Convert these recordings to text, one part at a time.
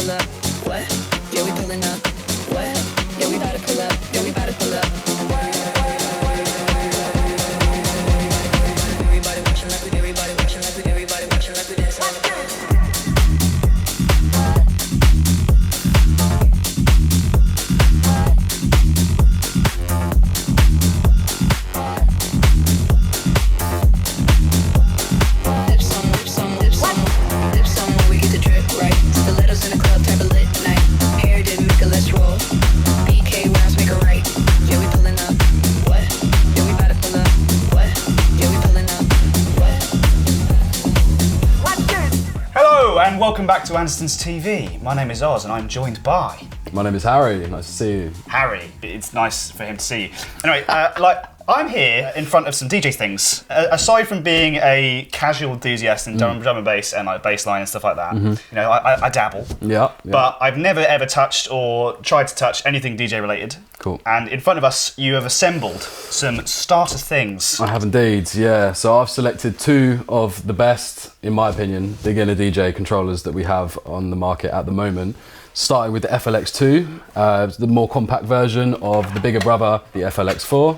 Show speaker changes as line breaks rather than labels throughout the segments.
pull up. What? Yeah, we pulling up. What? Yeah, we about to pull up. Yeah, we about to pull up. Everybody watching like we dance.
And welcome back to Andertons TV. My name is Oz and I'm joined by...
My name is Harry, nice to see you.
Harry, it's nice for him to see you. Anyway, I'm here in front of some DJ things. Aside from being a casual enthusiast in drum and bass and like bass line and stuff like that, you know, I dabble.
Yeah.
But I've never ever touched or tried to touch anything DJ related.
Cool.
And in front of us, you have assembled some starter things.
I have indeed, yeah. So I've selected two of the best, in my opinion, beginner DJ controllers that we have on the market at the moment. Starting with the FLX2, the more compact version of the bigger brother, the FLX4.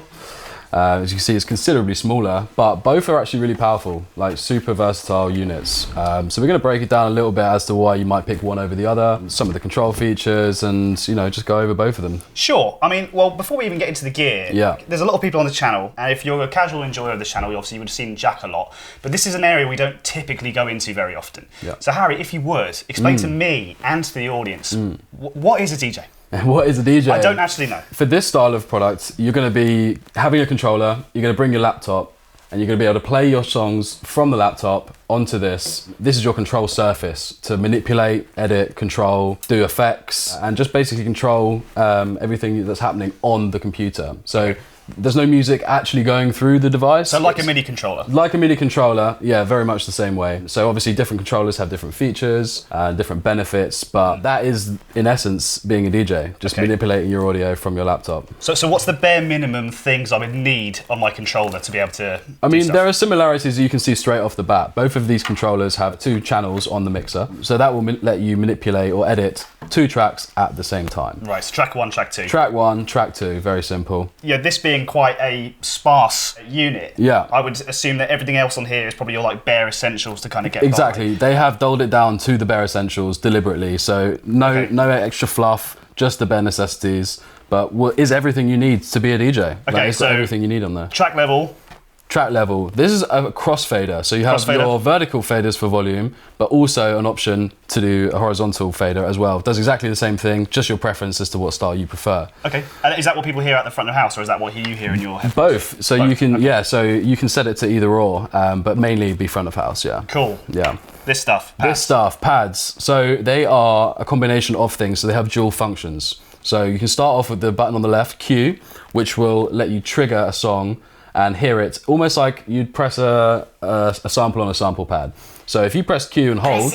As you can see, it's considerably smaller, but both are actually really powerful, like super versatile units. So we're going to break it down a little bit as to why you might pick one over the other, some of the control features, and just go over both of them.
Sure. I mean, well, before we even get into the gear, there's a lot of people on the channel, and if you're a casual enjoyer of the channel, obviously you would have seen Jack a lot, but this is an area we don't typically go into very often.
Yeah.
So Harry, if you would, explain to me and to the audience, what is a DJ?
What is a DJ?
I don't actually know.
For this style of product, you're going to be having a controller, you're going to bring your laptop, and you're going to be able to play your songs from the laptop onto this. This is your control surface to manipulate, edit, control, do effects, and just basically control everything that's happening on the computer. So there's no music actually going through the device.
So like a MIDI controller?
Like a MIDI controller, yeah, very much the same way. So obviously different controllers have different features, different benefits, but that is, in essence, being a DJ, just manipulating your audio from your laptop.
So what's the bare minimum things I would need on my controller to be able to
I mean, there are similarities you can see straight off the bat. Both of these controllers have two channels on the mixer, so that will let you manipulate or edit two tracks at the same time.
Right, so track one, track two.
Track one, track two, very simple.
Yeah, this being quite a sparse unit, I would assume that everything else on here is probably your like bare essentials to kind of get
Exactly, they have dulled it down to the bare essentials deliberately, so no extra fluff, just the bare necessities, but what is everything you need to be a DJ.
Okay,
so everything you need on there.
Track level.
This is a crossfader, so you have your vertical faders for volume, but also an option to do a horizontal fader as well. Does exactly the same thing, just your preference as to what style you prefer.
Okay, and is that what people hear at the front of the house, or is that what you hear in your headphones?
Both. So you can, so you can set it to either or, but mainly be front of house. Yeah.
Cool.
Yeah.
This stuff.
Pads. So they are a combination of things. So they have dual functions. So you can start off with the button on the left, Q, which will let you trigger a song and hear it almost like you'd press a sample on a sample pad. So if you press Q and hold,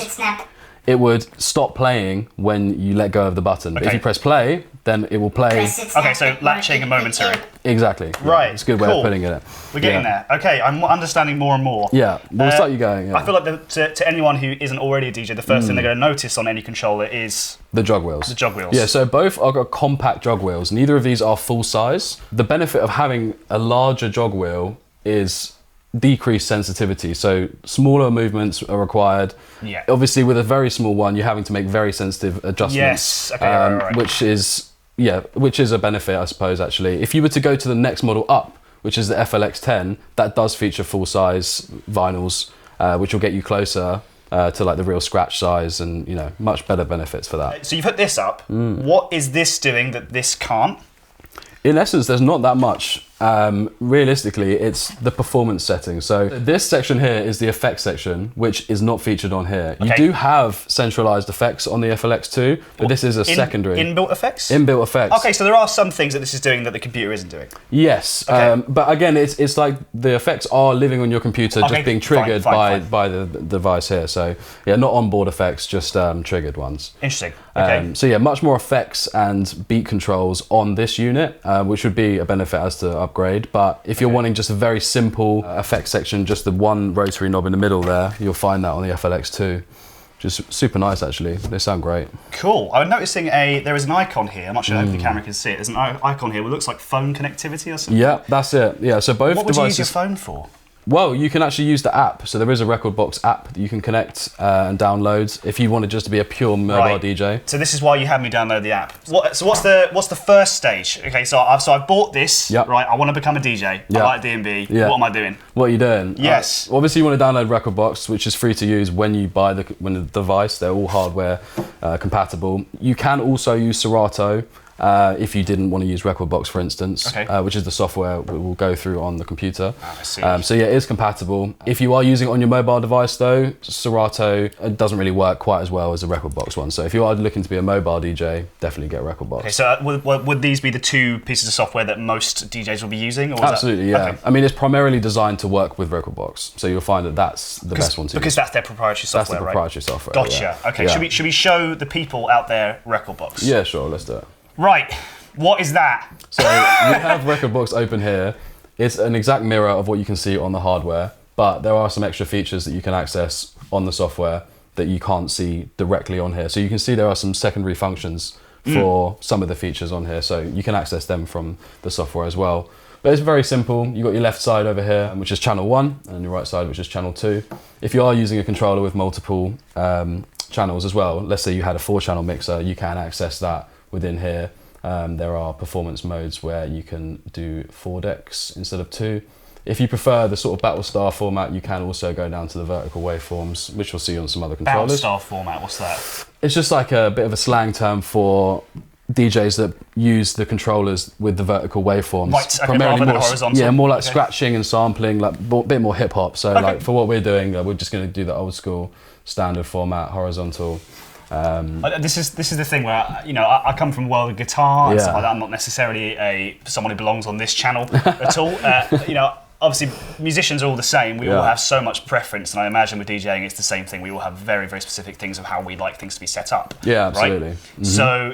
it would stop playing when you let go of the button. But if you press play, then it will play.
Okay, so latching and momentary.
Exactly.
Right.
It's a good way of putting it.
We're getting there. Okay, I'm understanding more and more.
Yeah, we'll start you going. Yeah.
I feel like to anyone who isn't already a DJ, the first thing they're going to notice on any controller is
the jog wheels.
The jog wheels.
Yeah, so both are compact jog wheels. Neither of these are full size. The benefit of having a larger jog wheel is decreased sensitivity, so smaller movements are required.
Yeah.
Obviously, with a very small one, you're having to make very sensitive adjustments.
Yes. Okay. Right.
Which is a benefit, I suppose. Actually, if you were to go to the next model up, which is the FLX10, that does feature full size vinyls, which will get you closer to like the real scratch size, and much better benefits for that.
So you've put this up. What is this doing that this can't?
In essence, there's not that much. Realistically, it's the performance settings. So this section here is the effects section, which is not featured on here.
Okay.
You do have centralized effects on the FLX2, but this is a secondary.
Inbuilt effects?
Inbuilt effects.
Okay, so there are some things that this is doing that the computer isn't doing.
Yes,
okay.
But again, it's like the effects are living on your computer, just being triggered by the device here. So yeah, not onboard effects, just triggered ones.
Interesting. Okay.
So yeah, much more effects and beat controls on this unit, which would be a benefit as to upgrade. But if you're wanting just a very simple effects section, just the one rotary knob in the middle there, you'll find that on the FLX2. which is super nice actually. They sound great.
Cool. I'm noticing there is an icon here. I'm not sure if the camera can see it. There's an icon here. It looks like phone connectivity or something.
Yeah, that's it. Yeah, so both
What would
devices.
you use your phone for?
Well, you can actually use the app. So there is a Rekordbox app that you can connect and download if you wanted just to be a pure mobile DJ.
So this is why you had me download the app. So what's the first stage? Okay, so I've bought this.
Yep.
Right. I want to become a DJ.
Yep.
I like D&B.
Yeah.
What am I doing?
What are you doing?
Yes.
Obviously, you want to download Rekordbox, which is free to use when you buy the device. They're all hardware compatible. You can also use Serato. If you didn't want to use Rekordbox, for instance, which is the software we will go through on the computer.
I see.
So yeah, it is compatible. If you are using it on your mobile device though, Serato doesn't really work quite as well as a Rekordbox one. So if you are looking to be a mobile DJ, definitely get Rekordbox.
Okay, so would these be the two pieces of software that most DJs will be using? Or
Absolutely, yeah.
Okay.
I mean, it's primarily designed to work with Rekordbox, so you'll find that that's the best one to use.
Because that's their proprietary software,
That's the proprietary software.
Gotcha.
Yeah.
Okay,
Yeah.
should we show the people out there Rekordbox?
Yeah, sure, let's do it.
Right. What is that?
So we have Rekordbox open here. It's an exact mirror of what you can see on the hardware, but there are some extra features that you can access on the software that you can't see directly on here. So you can see there are some secondary functions for some of the features on here, so you can access them from the software as well. But it's very simple. You've got your left side over here, which is channel 1, and your right side, which is channel 2. If you are using a controller with multiple channels as well, let's say you had a 4-channel mixer, you can access that within here. There are performance modes where you can do 4 decks instead of 2. If you prefer the sort of Battlestar format, you can also go down to the vertical waveforms, which you'll see on some other controllers.
Battlestar format, what's that?
It's just like a bit of a slang term for DJs that use the controllers with the vertical waveforms.
Right, okay, rather than horizontal.
Yeah, more like scratching and sampling, like a bit more hip hop. So like for what we're doing, we're just going to do the old school standard format, horizontal.
This is the thing where I come from a world of guitar and stuff like that. I'm not necessarily someone who belongs on this channel at all. Obviously musicians are all the same. We all have so much preference, and I imagine with DJing it's the same thing. We all have very, very specific things of how we like things to be set up. Yeah,
absolutely.
Right? So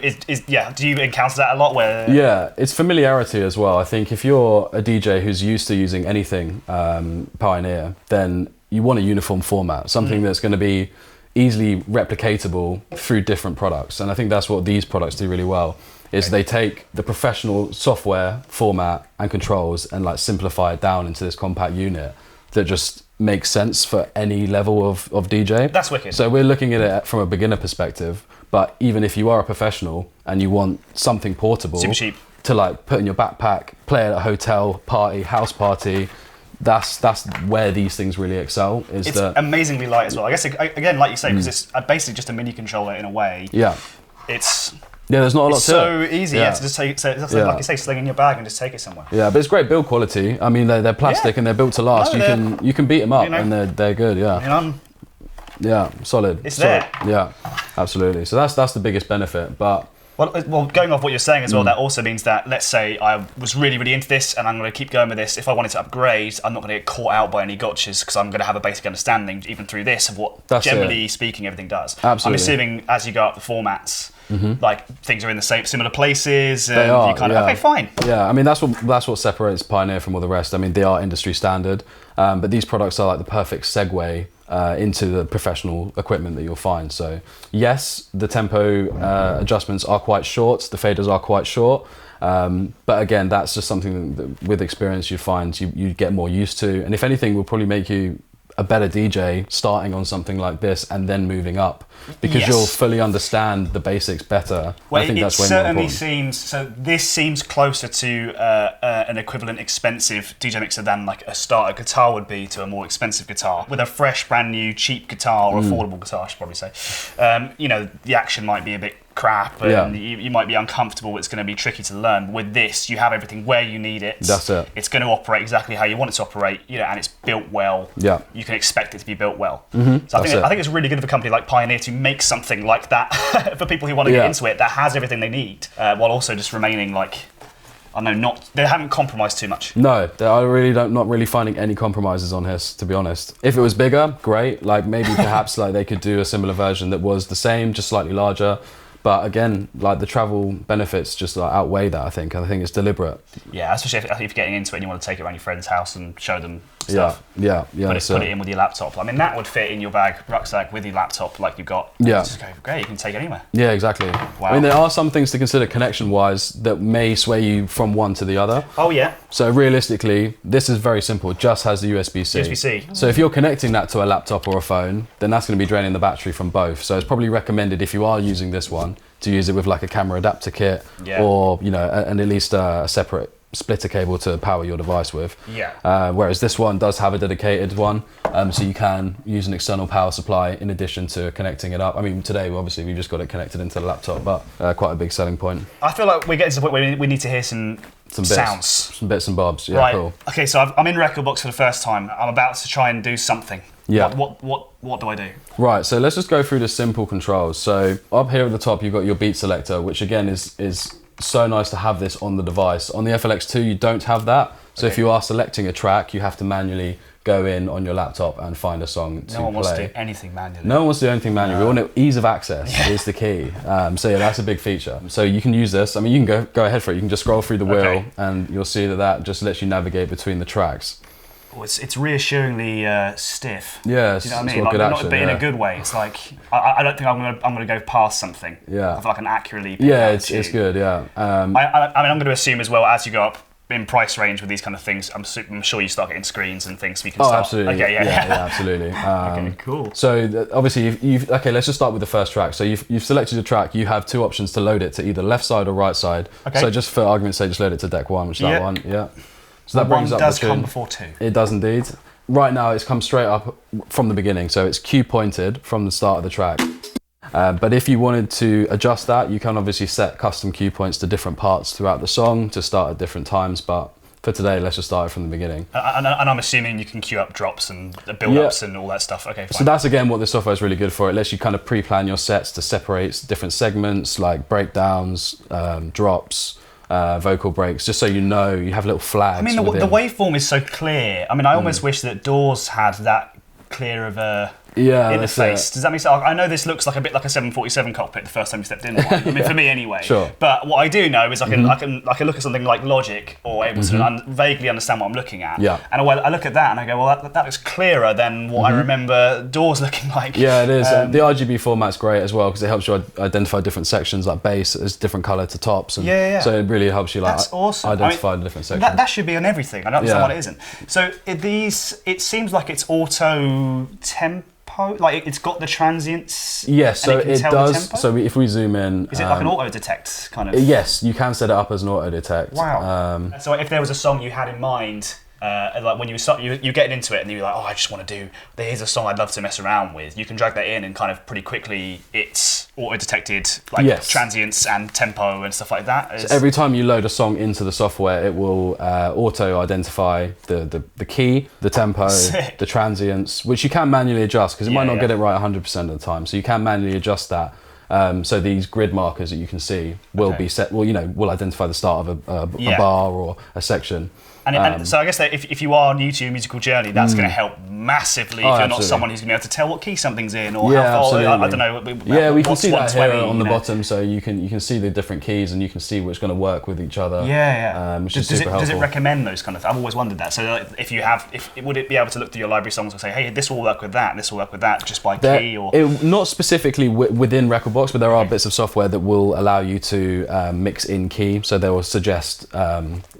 do you encounter that a lot? Where
it's familiarity as well. I think if you're a DJ who's used to using anything Pioneer, then you want a uniform format, something that's going to be easily replicatable through different products. And I think that's what these products do really well, is they take the professional software format and controls and like simplify it down into this compact unit that just makes sense for any level of DJ.
That's wicked.
So we're looking at it from a beginner perspective, but even if you are a professional and you want something portable,
super cheap,
to like put in your backpack, play at a hotel, party, house party, that's where these things really excel. It's
amazingly light as well. I guess again, like you say, because it's basically just a mini controller in a way.
Yeah. There's not a lot to it.
So easy, to just take it. So it's like you say, sling in your bag and just take it somewhere.
Yeah, but it's great build quality. I mean, they're plastic and they're built to last. You can beat them up and they're good. Yeah. Yeah, solid.
It's there.
Yeah, absolutely. So that's the biggest benefit, but.
Well, going off what you're saying as well, that also means that, let's say I was really, really into this and I'm going to keep going with this. If I wanted to upgrade, I'm not going to get caught out by any gotchas because I'm going to have a basic understanding, even through this, of what, generally speaking, everything does.
Absolutely.
I'm assuming as you go up the formats, like things are in the similar places.
They are,
okay, fine.
Yeah, I mean, that's what separates Pioneer from all the rest. I mean, they are industry standard, but these products are like the perfect segue into the professional equipment that you'll find. So yes, the tempo adjustments are quite short, the faders are quite short, but again, that's just something that with experience you find you get more used to, and if anything will probably make you a better DJ starting on something like this and then moving up, because you'll fully understand the basics better.
Well,
I think that's way more important.
This seems closer to an equivalent expensive DJ mixer than like a starter guitar would be to a more expensive guitar. With a fresh, brand new, cheap guitar, or affordable guitar, I should probably say, the action might be a bit crap and you might be uncomfortable. It's going to be tricky to learn. With this, you have everything where you need it.
That's it.
It's going to operate exactly how you want it to operate, and it's built well.
Yeah.
You can expect it to be built well. So I think it's really good of a company like Pioneer to make something like that for people who want to get into it, that has everything they need, while also just remaining like, I don't know, they haven't compromised too much. No,
not really finding any compromises on this, to be honest. If it was bigger, great. Like maybe perhaps like they could do a similar version that was the same, just slightly larger. But again, like the travel benefits just like outweigh that. I think it's deliberate.
Yeah, especially if you're getting into it and you want to take it around your friend's house and show them stuff.
Yeah.
Put it in with your laptop. I mean, that would fit in your rucksack with your laptop, like you've got.
Yeah.
Just go, great, you can take it anywhere.
Yeah, exactly.
Wow.
I mean, there are some things to consider connection-wise that may sway you from one to the other.
Oh yeah.
So realistically, this is very simple. It just has the USB-C.
USB-C.
So if you're connecting that to a laptop or a phone, then that's going to be draining the battery from both. So it's probably recommended if you are using this one to use it with like a camera adapter kit, or and at least a separate splitter cable to power your device with.
Yeah.
Whereas this one does have a dedicated one, so you can use an external power supply in addition to connecting it up. I mean, today obviously we just got it connected into the laptop, but quite a big selling point.
I feel like we're getting to the point where we need to hear some
Bits,
sounds.
Some bits and bobs. Yeah,
right.
Cool.
Okay, so I'm in Rekordbox for the first time. I'm about to try and do something.
Yeah.
What do I do?
Right, so let's just go through the simple controls. So up here at the top, you've got your beat selector, which again is so nice to have this on the device. On the FLX2, you don't have that. So if you are selecting a track, you have to manually go in on your laptop and find a song to play.
No one wants to do anything manually.
No one wants to do anything manually. We want ease of access is the key. So yeah, that's a big feature. So you can use this. I mean, you can go ahead for it. You can just scroll through the wheel and you'll see that just lets you navigate between the tracks.
Oh, it's reassuringly stiff.
Yeah,
do you know what I mean?
got
Like,
good
not,
action,
but in a good way. It's like I don't think I'm gonna go past something.
Yeah.
I feel like I can accurately.
Yeah, it's good. Yeah.
I mean, I'm going to assume as well, as you go up in price range with these kind of things, I'm sure you start getting screens and things, so you can start.
Absolutely.
Okay,
yeah, absolutely.
Okay, cool.
So obviously, okay. Let's just start with the first track. So you've selected your track. You have two options to load it to either left side or right side. Okay. So just for argument's sake, just load it to deck one, which is that one. Yeah. So that brings up
one does
the tune.
come before two.
It does indeed. Right now, it's come straight up from the beginning, so it's cue pointed from the start of the track. But if you wanted to adjust that, you can obviously set custom cue points to different parts throughout the song to start at different times. But for today, let's just start it from the beginning.
And I'm assuming you can queue up drops and build-ups and all that stuff. Okay, fine.
So that's again what this software is really good for. It lets you kind of pre-plan your sets to separate different segments like breakdowns, drops, vocal breaks, just so you know, you have little flags.
I mean, the waveform is so clear. I mean, I almost wish that Doors had that clear of a interface. Does that make sense? I know this looks like a bit like a 747 cockpit the first time you stepped in one. I mean, for me anyway.
Sure.
But what I do know is I can look at something like Logic or Ableton and vaguely understand what I'm looking at.
Yeah.
And I look at that and I go, well, that looks clearer than what I remember Doors looking like.
Yeah, it is. The RGB format's great as well because it helps you identify different sections like bass as different colour to tops. And so it really helps you
That's awesome.
identify the different sections.
That should be on everything. I don't understand what it isn't. So it seems like it's auto tempo. Like it's got the transients.
Yes, so it does.
The
so if we zoom in,
is it like an auto detect kind of?
Yes, you can set it up as an auto detect.
Wow. So if there was a song you had in mind, like when you get into it and you're like, oh, I just want to do. Here's a song I'd love to mess around with. You can drag that in and kind of pretty quickly it's auto detected like transients and tempo and stuff like that.
So every time you load a song into the software, it will auto identify the key, the tempo, the transients, which you can manually adjust because it might not get it right 100% of the time. So you can manually adjust that. So these grid markers that you can see will be set. Well, will identify the start of a bar or a section. And
so I guess that if you are new to your musical journey, that's going to help massively if you're not someone who's going to be able to tell what key something's in or how far. I don't know.
Yeah, we can see that here on the bottom, so you can see the different keys and you can see which going to work with each other.
Yeah.
Which is super helpful.
Does it recommend those kind of things? I've always wondered that. So would it be able to look through your library songs and say, hey, this will work with that, this will work with that, just by key or?
Not specifically within Rekordbox, but there are bits of software that will allow you to mix in key. So they will suggest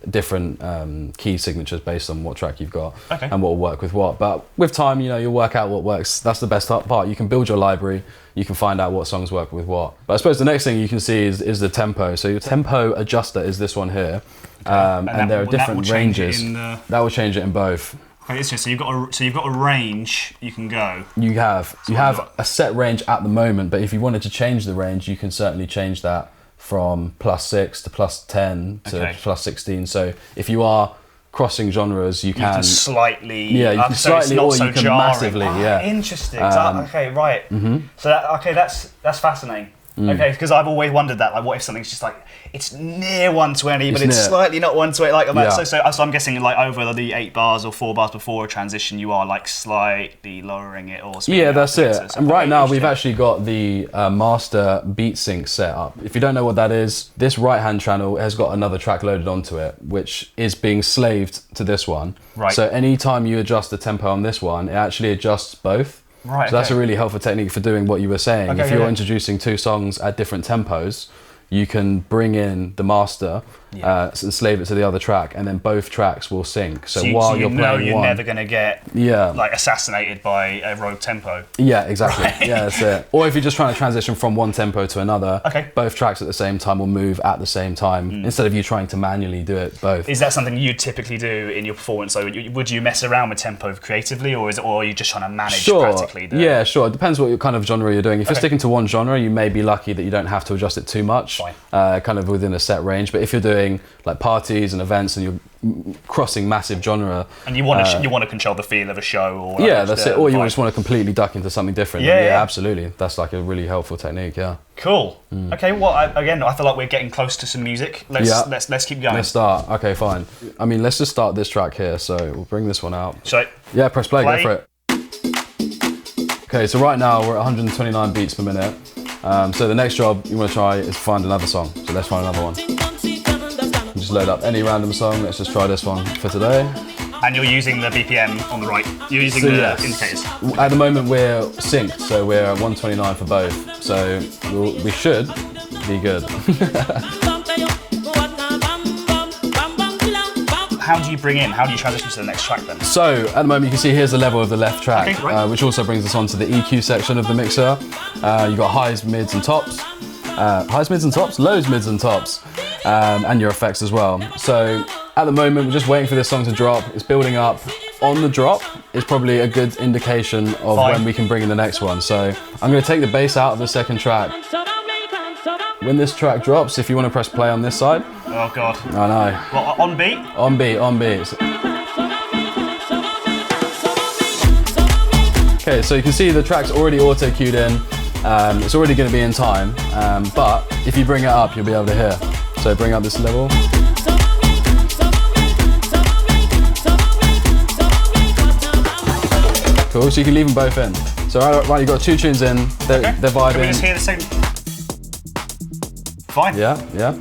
different key signatures based on what track you've got and what will work with what. But with time, you'll work out what works. That's the best part. You can build your library. You can find out what songs work with what. But I suppose the next thing you can see is the tempo. So your tempo adjuster is this one here. And there are different ranges. That will change it in both.
Okay, so you've got a range you can go.
You have a set range at the moment, but if you wanted to change the range, you can certainly change that from +6 to +10 to +16. So if you are crossing genres, you can
slightly.
Yeah, you can slightly, or you can
jarring.
massively. Yeah.
Interesting. Okay, right. So that's fascinating. Okay, because I've always wondered that, like, what if something's just like, it's near 120, but it's
near.
slightly not 120, like,
Yeah.
so I'm guessing, like, over the 8 bars or 4 bars before a transition, you are, like, slightly lowering it or speeding
Yeah,
up
that's
to
it.
so
And right now we've
interesting.
actually got the master beat sync set up. If you don't know what that is, this right-hand channel has got another track loaded onto it, which is being slaved to this one.
Right.
So anytime you adjust the tempo on this one, it actually adjusts both.
Right,
So that's a
okay.
really helpful technique for doing what you were saying.
Okay,
If you're
yeah.
introducing 2 songs at different tempos, you can bring in the master and slave it to the other track, and then both tracks will sync. So while
you
you're
know
playing
you're
one,
never going to get like assassinated by a rogue tempo.
yeah, exactly.
Right.
Yeah, that's it. Or if you're just trying to transition from one tempo to another,
Okay.
both tracks at the same time will move at the same time instead of you trying to manually do it both.
Is that something you typically do in your performance? So would you mess around with tempo creatively, or are you just trying to manage practically?
Yeah, sure. It depends what kind of genre you're doing. If you're
Okay.
sticking to one genre, you may be lucky that you don't have to adjust it too much,
Fine.
kind of within a set range. But if you're doing like parties and events and you're crossing massive genre,
And you want to control the feel of a show, or
yeah, that's it. Or you
vibe.
just want to completely duck into something different.
Yeah,
then
yeah.
Absolutely. That's like a really helpful technique. Yeah.
Cool. Okay. Well, I feel like we're getting close to some music. Let's keep going.
Let's start. Okay, fine. I mean, let's just start this track here. So we'll bring this one out.
So
Yeah, press play.
Play.
Go for it. Okay, so right now we're at 129 beats per minute. So the next job you want to try is find another song. So let's find another one. Just load up any random song. Let's just try this one for today.
and you're using the BPM on the right. You're using
So
the
yes.
indicators.
At the moment we're synced, so we're at 129 for both. So we should be good.
How do you bring in? How do you transition to the next track then?
So at the moment you can see here's the level of the left track,
Okay, right.
which also brings us on to the EQ section of the mixer. You've got highs, mids and tops. Highs, mids and tops? Lows, mids and tops. And your effects as well. So at the moment we're just waiting for this song to drop. It's building up. On the drop is probably a good indication of
Fine.
when we can bring in the next one. So I'm going to take the bass out of the second track. When this track drops, if you want to press play on this side.
Oh god.
I know.
Well, on beat?
On beat, on beat. Okay, so you can see the track's already auto-cued in. It's already going to be in time, but if you bring it up, you'll be able to hear. So bring up this level. Cool, so you can leave them both in. So right, you've got two tunes in, they're
Can we
vibing.
just hear the same? Fine.
Yeah, yeah.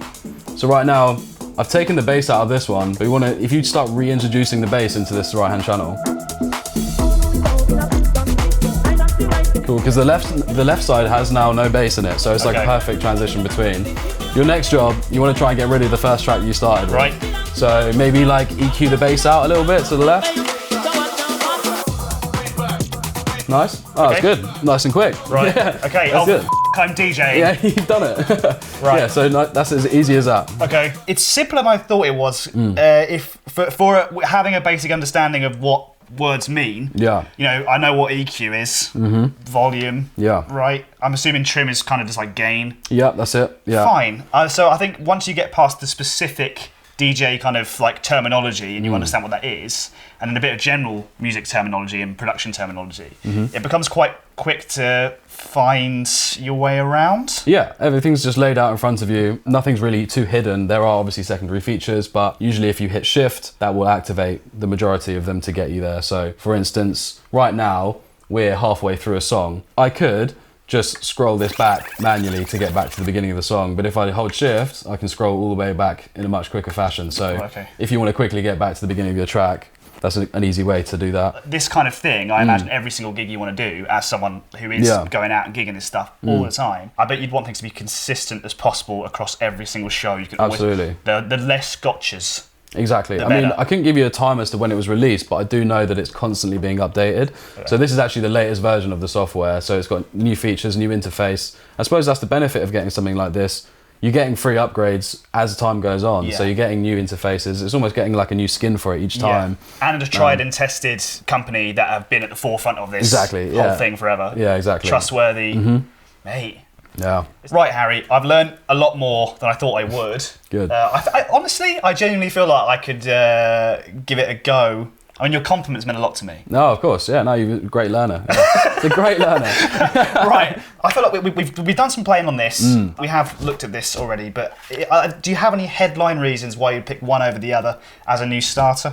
So right now, I've taken the bass out of this one, but we want to, if you start reintroducing the bass into this right-hand channel. Cool, because the left side has now no bass in it, so it's like a
Okay.
perfect transition between. Your next job, you want to try and get rid of the first track you started with.
Right.
So maybe like EQ the bass out a little bit to the left. Nice. Oh,
Okay.
it's good. Nice and quick.
Right.
Yeah.
Okay.
That's good.
I'm DJing.
Yeah, you've done it.
Right.
Yeah, so that's as easy as that.
Okay. It's simpler than I thought it was. If for having a basic understanding of what words mean.
Yeah.
You know, I know what EQ is. Volume.
Yeah.
Right. I'm assuming trim is kind of just like gain.
Yeah, that's it. Yeah.
Fine. So I think once you get past the specific DJ kind of like terminology and you understand what that is, and then a bit of general music terminology and production terminology, it becomes quite quick to find your way around.
Yeah, everything's just laid out in front of you. Nothing's really too hidden. There are obviously secondary features, but usually if you hit shift, that will activate the majority of them to get you there. So for instance, right now, we're halfway through a song. I could just scroll this back manually to get back to the beginning of the song, but if I hold shift, I can scroll all the way back in a much quicker fashion. So
Okay.
if you want to quickly get back to the beginning of your track, that's an easy way to do that.
This kind of thing, I imagine every single gig you want to do, as someone who is
Yeah.
going out and gigging this stuff all the time, I bet you'd want things to be consistent as possible across every single show. You could
Absolutely.
Always, the less gotchas.
Exactly.
The
I mean,
better.
I couldn't give you a time as to when it was released, but I do know that it's constantly being updated. So this is actually the latest version of the software. So it's got new features, new interface. I suppose that's the benefit of getting something like this. You're getting free upgrades as time goes on.
Yeah.
So you're getting new interfaces. It's almost getting like a new skin for it each time.
Yeah. And a tried and tested company that have been at the forefront of this
Exactly,
whole
yeah.
thing forever.
Yeah, exactly.
Trustworthy. Mate.
Yeah.
Right, Harry, I've learned a lot more than I thought I would.
Good.
Honestly, I genuinely feel like I could give it a go I mean, your compliments meant a lot to me.
No, of course, yeah. No, you're a great learner. Yeah. It's a great learner.
Right. I feel like we've done some playing on this. We have looked at this already, but do you have any headline reasons why you'd pick one over the other as a new starter?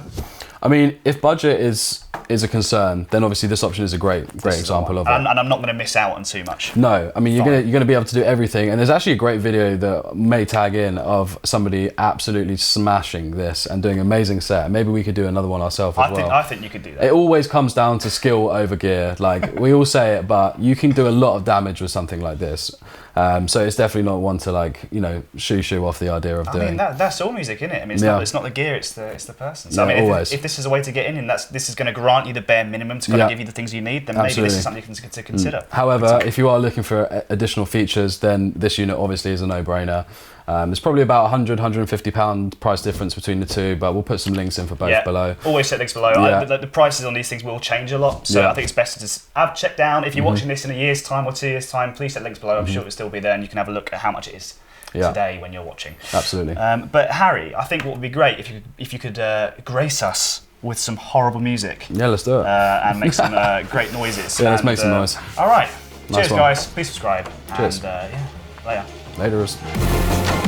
I mean, if budget is a concern, then obviously this option is a great example of it.
And I'm not going to miss out on too much.
No, I mean, you're gonna be able to do everything. And there's actually a great video that may tag in of somebody absolutely smashing this and doing an amazing set. Maybe we could do another one ourselves as well.
I think you could do that.
It always comes down to skill over gear. Like, we all say it, but you can do a lot of damage with something like this. So it's definitely not one to, like, you know, shoo off the idea of doing.
I mean, that's all music, isn't it? I mean, it's not the gear, it's the person. So
Yeah,
I mean,
always.
if this is a way to get in, and this is going to grant you the bare minimum to kind of give you the things you need, then maybe this is something you can consider.
However, if you are looking for additional features, then this unit obviously is a no-brainer. There's probably about £100–150 price difference between the two, but we'll put some links in for both below.
Always set links below.
Yeah.
The prices on these things will change a lot, so I think it's best to just check down. If you're watching this in a year's time or 2 years' time, please set links below. I'm sure it'll still be there, and you can have a look at how much it is today when you're watching.
Absolutely.
But Harry, I think what would be great if you could grace us with some horrible music.
Yeah, let's do it.
And make some great noises.
Yeah, let's make some noise.
All right.
Nice
Cheers,
one.
guys. Please subscribe.
Cheers.
And later.
Later.